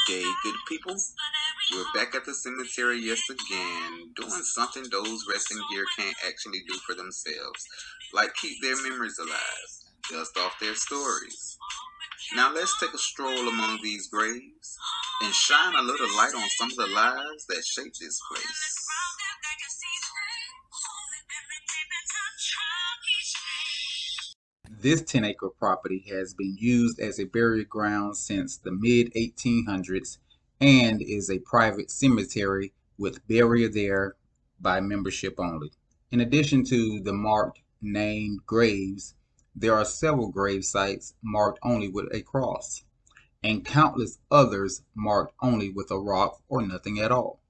Day, good people. We're back at the cemetery yet again, doing something those resting here can't actually do for themselves, like keep their memories alive, dust off their stories. Now let's take a stroll among these graves and shine a little light on some of the lives that shape this place. This 10-acre property has been used as a burial ground since the mid-1800s and is a private cemetery with burial there by membership only. In addition to the marked named graves, there are several grave sites marked only with a cross, and countless others marked only with a rock or nothing at all.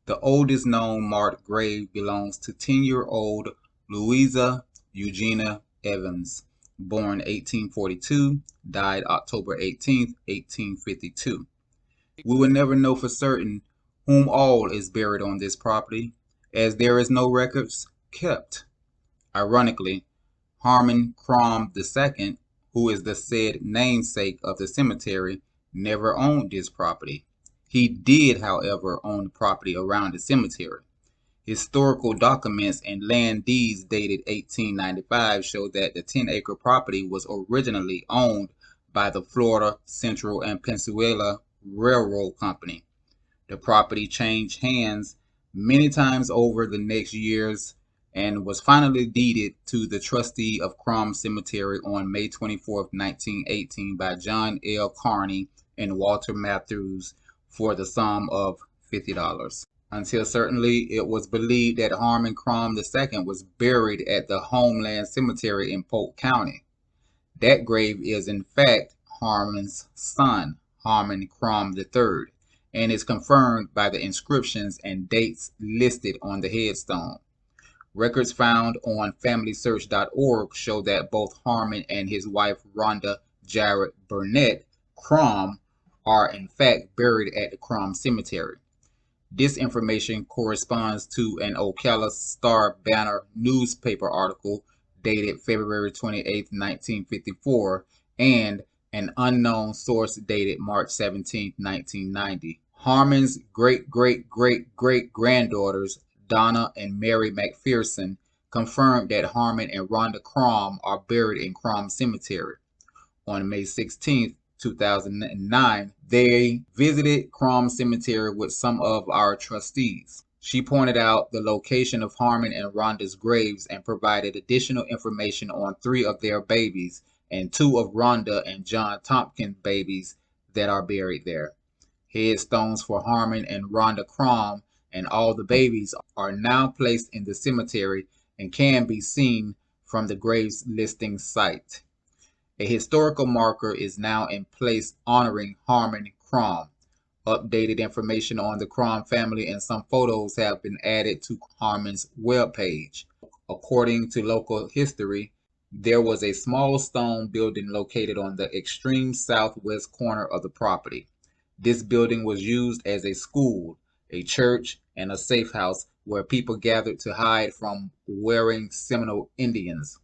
The oldest known marked grave belongs to 10-year-old Louisa Eugenia Evans, born 1842, died October 18, 1852. We will never know for certain whom all is buried on this property, as there is no records kept. Ironically, Harmon Crum II, who is the said namesake of the cemetery, never owned this property. He did, however, own the property around the cemetery. Historical documents and land deeds dated 1895 show that the 10-acre property was originally owned by the Florida Central and Pennsylvania Railroad Company. The property changed hands many times over the next years and was finally deeded to the trustee of Crum Cemetery on May 24, 1918 by John L. Carney and Walter Matthews for the sum of $50. Until certainly it was believed that Harmon Crum II was buried at the Homeland Cemetery in Polk County. That grave is in fact Harmon's son, Harmon Crum III, and is confirmed by the inscriptions and dates listed on the headstone. Records found on FamilySearch.org show that both Harmon and his wife Rhonda Jarrett Burnett Crum are in fact buried at the Crum Cemetery. This information corresponds to an Ocala Star-Banner newspaper article dated February 28, 1954, and an unknown source dated March 17, 1990. Harmon's great-great-great-great-granddaughters, Donna and Mary McPherson, confirmed that Harmon and Rhonda Crum are buried in Crum Cemetery. On May 16, 2009, they visited Crum Cemetery with some of our trustees. She pointed out the location of Harmon and Rhonda's graves and provided additional information on 3 of their babies and 2 of Rhonda and John Tompkins' babies that are buried there. Headstones for Harmon and Rhonda Crum and all the babies are now placed in the cemetery and can be seen from the graves listing site. A historical marker is now in place honoring Harmon Crum. Updated information on the Crum family and some photos have been added to Harmon's webpage. According to local history, there was a small stone building located on the extreme southwest corner of the property. This building was used as a school, a church, and a safe house where people gathered to hide from warring Seminole Indians.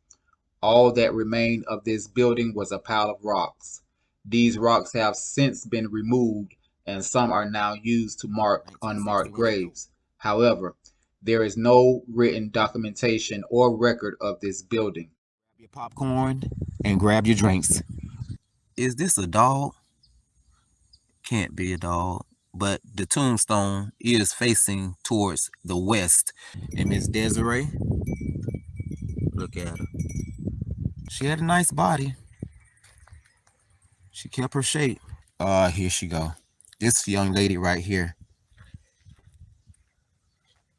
All that remained of this building was a pile of rocks. These rocks have since been removed and some are now used to mark unmarked graves. However, there is no written documentation or record of this building. Grab your popcorn and grab your drinks. Is this a dog? Can't be a dog, but the tombstone is facing towards the west. And Miss Desiree, look at her. She had a nice body. She kept her shape. Here she go. This young lady right here.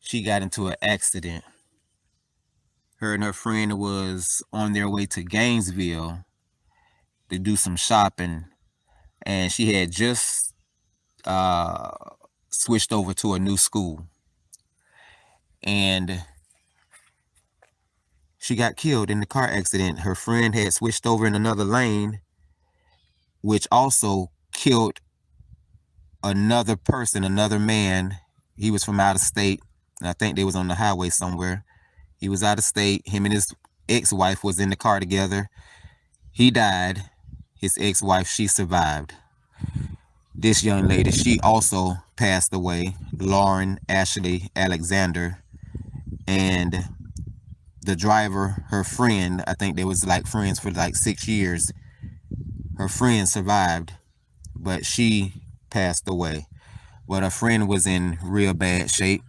She got into an accident. Her and her friend was on their way to Gainesville to do some shopping, and she had just switched over to a new school. And she got killed in the car accident. Her friend had switched over in another lane, which also killed another person, another man. He was from out of state, and I think they was on the highway somewhere. He was out of state. Him and his ex-wife was in the car together. He died. His ex-wife, she survived. This young lady, she also passed away, Lauren Ashley Alexander, and the driver, her friend, I think they was like friends for like 6 years. Her friend survived, but she passed away. But her friend was in real bad shape.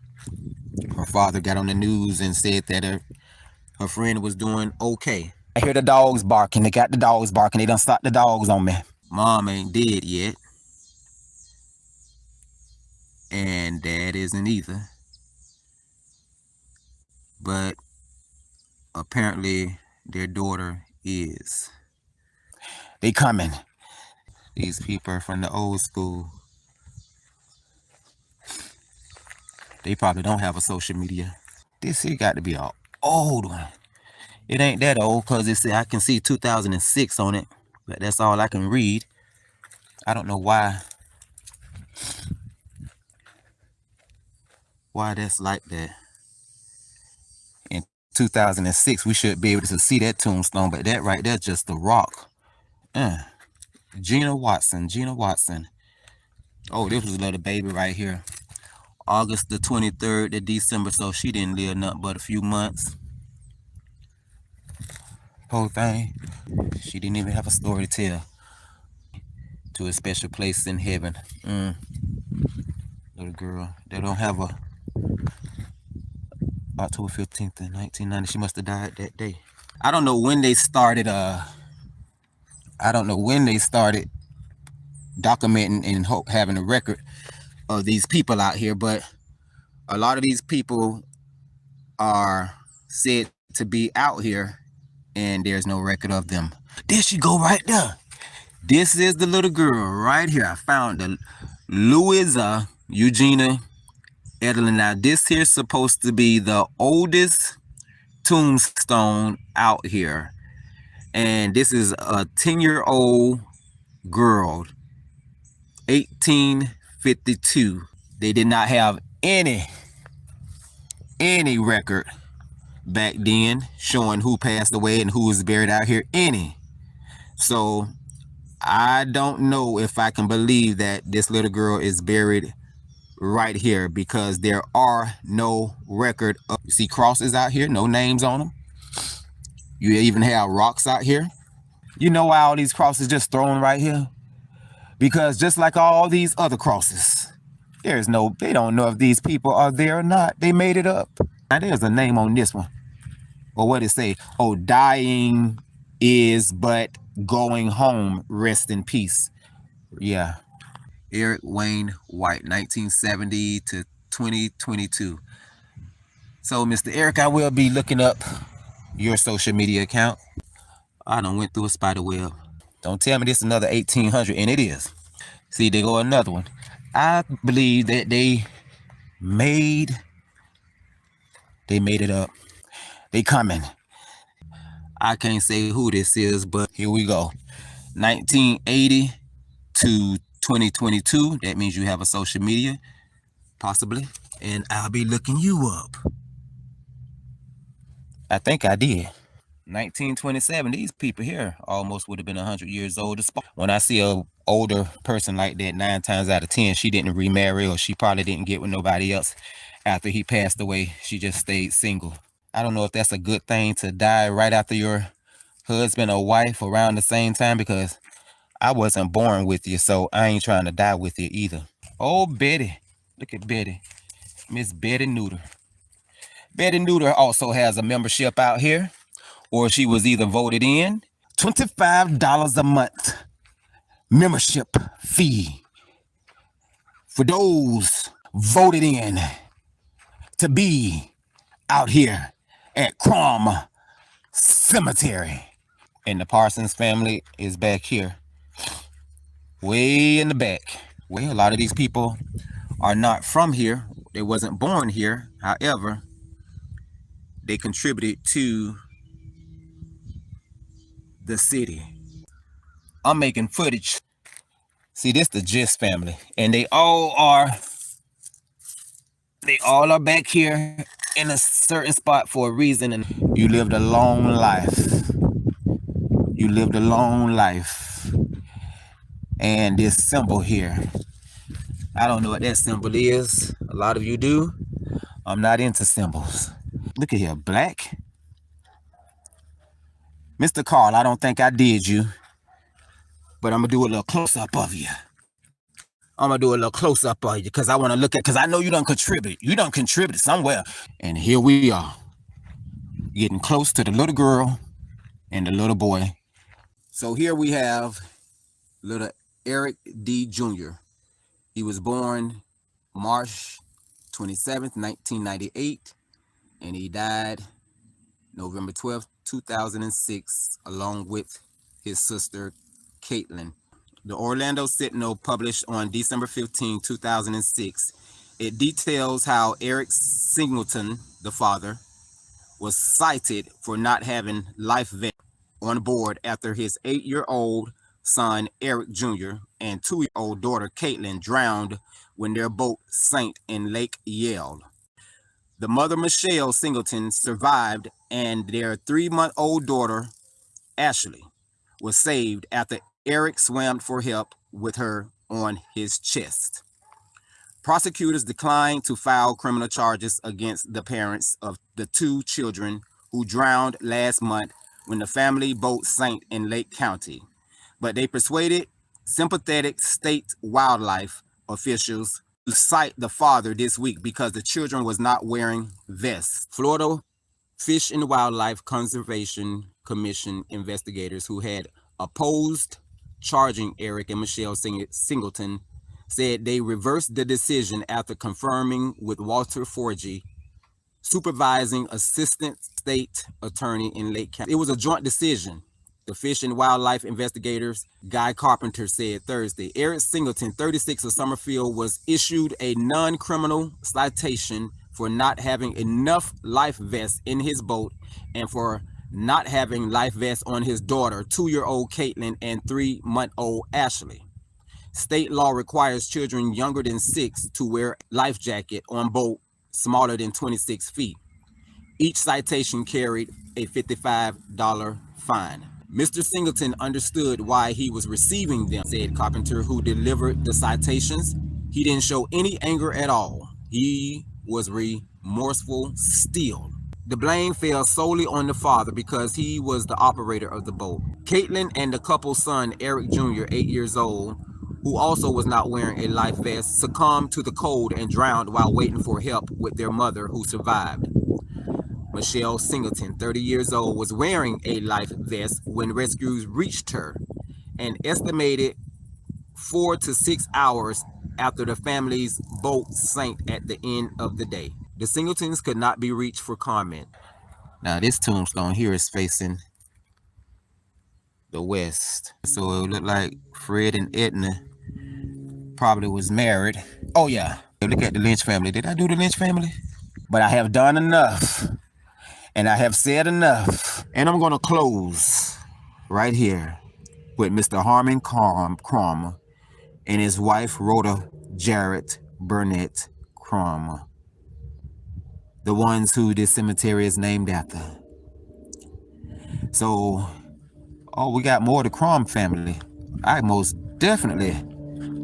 Her father got on the news and said that her friend was doing okay. I hear the dogs barking. They got the dogs barking. They done stopped the dogs on me. Mom ain't dead yet. And dad isn't either. But apparently their daughter is. They coming. These people are from the old school. They probably don't have a social media. This here got to be an old one. It ain't that old because I can see 2006 on it, but that's all I can read. I don't know why that's like that. In 2006, we should be able to see that tombstone, but that right there just the rock. Gina Watson. Oh, this was a little baby right here. August the 23rd to December, so she didn't live nothing but a few months. Whole thing, she didn't even have a story to tell. To a special place in heaven. Little girl, they don't have a October 15th in 1990. She must have died that day. I don't know when they started documenting and having a record of these people out here, but a lot of these people are said to be out here and there's no record of them. There she go right there. This is the little girl right here. I found the Louisa Eugenia Edelin. Now this here's supposed to be the oldest tombstone out here. And this is a 10-year-old girl, 1852. They did not have any record back then showing who passed away and who was buried out here. So I don't know if I can believe that this little girl is buried right here because there are no record of, you see crosses out here, no names on them. You even have rocks out here. You know why all these crosses just thrown right here? Because just like all these other crosses, they don't know if these people are there or not. They made it up. Now there's a name on this one. Or what it say? Oh, dying is but going home. Rest in peace. Yeah. Eric Wayne White, 1970 to 2022. So, Mr. Eric, I will be looking up your social media account. I done went through a spider web. Don't tell me this is another 1800, and it is. See, there go another one. I believe that they made it up. They coming. I can't say who this is, but here we go. 1980 to 2022. That means you have a social media, possibly. And I'll be looking you up. I think I did. 1927. These people here almost would have been 100 years old. When I see a older person like that, 9 times out of 10, she didn't remarry, or she probably didn't get with nobody else after he passed away. She just stayed single. I don't know if that's a good thing to die right after your husband or wife around the same time, because I wasn't born with you, so I ain't trying to die with you either. Oh, Betty. Look at Betty. Miss Betty Neuter. Betty Neuter also has a membership out here, or she was either voted in. $25 a month membership fee for those voted in to be out here at Crum Cemetery. And the Parsons family is back here, way in the back. Well, a lot of these people are not from here. They wasn't born here. However, they contributed to the city. I'm making footage. See, this the Gist family, and they all are back here in a certain spot for a reason. And you lived a long life. And this symbol here, I don't know what that symbol is. A lot of you do. I'm not into symbols. Look at here, black. Mr. Carl, I don't think I did you, but I'm gonna do a little close-up of you. I'm gonna do a little close-up of you because I want to look at, because I know you done contribute. You done contributed somewhere. And here we are, getting close to the little girl and the little boy. So here we have little Eric D. Jr. He was born March 27th, 1998, and he died November 12th, 2006, along with his sister, Caitlin. The Orlando Sentinel published on December 15, 2006. It details how Eric Singleton, the father, was cited for not having life vest on board after his 8-year-old son, Eric Jr., and 2-year-old daughter, Caitlin, drowned when their boat sank in Lake Yale. The mother, Michelle Singleton, survived, and their 3-month-old daughter, Ashley, was saved after Eric swam for help with her on his chest. Prosecutors declined to file criminal charges against the parents of the 2 children who drowned last month when the family boat sank in Lake County, but they persuaded sympathetic state wildlife officials to cite the father this week because the children was not wearing vests. Florida Fish and Wildlife Conservation Commission investigators who had opposed charging Eric and Michelle Singleton said they reversed the decision after confirming with Walter Forgy, supervising assistant state attorney in Lake County. It was a joint decision. The Fish and Wildlife investigators, Guy Carpenter, said Thursday. Eric Singleton, 36 of Summerfield, was issued a non-criminal citation for not having enough life vests in his boat and for not having life vests on his daughter, 2-year-old Caitlin, and 3-month-old Ashley. State law requires children younger than 6 to wear a life jacket on boat smaller than 26 feet. Each citation carried a $55 fine. Mr. Singleton understood why he was receiving them, said Carpenter, who delivered the citations. He didn't show any anger at all. He was remorseful still. The blame fell solely on the father because he was the operator of the boat. Caitlin and the couple's son, Eric Jr., 8 years old, who also was not wearing a life vest, succumbed to the cold and drowned while waiting for help with their mother, who survived. Michelle Singleton, 30 years old, was wearing a life vest when rescuers reached her, an estimated 4 to 6 hours after the family's boat sank at the end of the day. The Singletons could not be reached for comment. Now this tombstone here is facing the west. So it looked like Fred and Edna probably was married. Oh yeah, look at the Lynch family. Did I do the Lynch family? But I have done enough. And I have said enough. And I'm gonna close right here with Mr. Harmon Crum and his wife, Rhoda Jarrett Burnett Crum, the ones who this cemetery is named after. So, we got more of the Crum family. I most definitely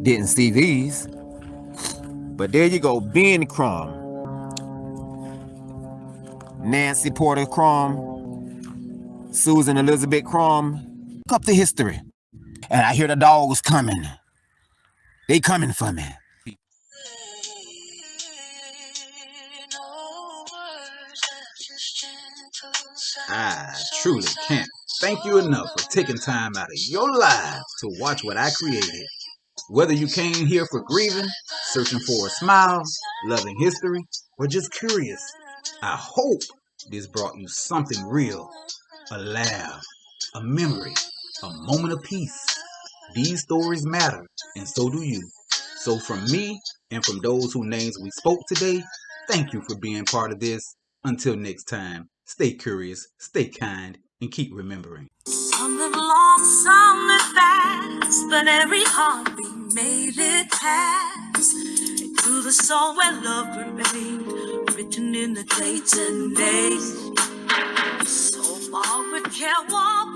didn't see these. But there you go, Ben Crum, Nancy Porter Crum, Susan Elizabeth Crum. Look up the history. And I hear the dogs coming. They coming for me. I truly can't thank you enough for taking time out of your life to watch what I created. Whether you came here for grieving, searching for a smile, loving history, or just curious, I hope this brought you something real. A laugh, a memory, a moment of peace. These stories matter, and so do you. So from me, and from those whose names we spoke today, thank you for being part of this. Until next time, stay curious, stay kind, and keep remembering. Some live long, some live fast, but every heartbeat made it past. Through the soul where love remained, written in the dates and days. So Margaret can't walk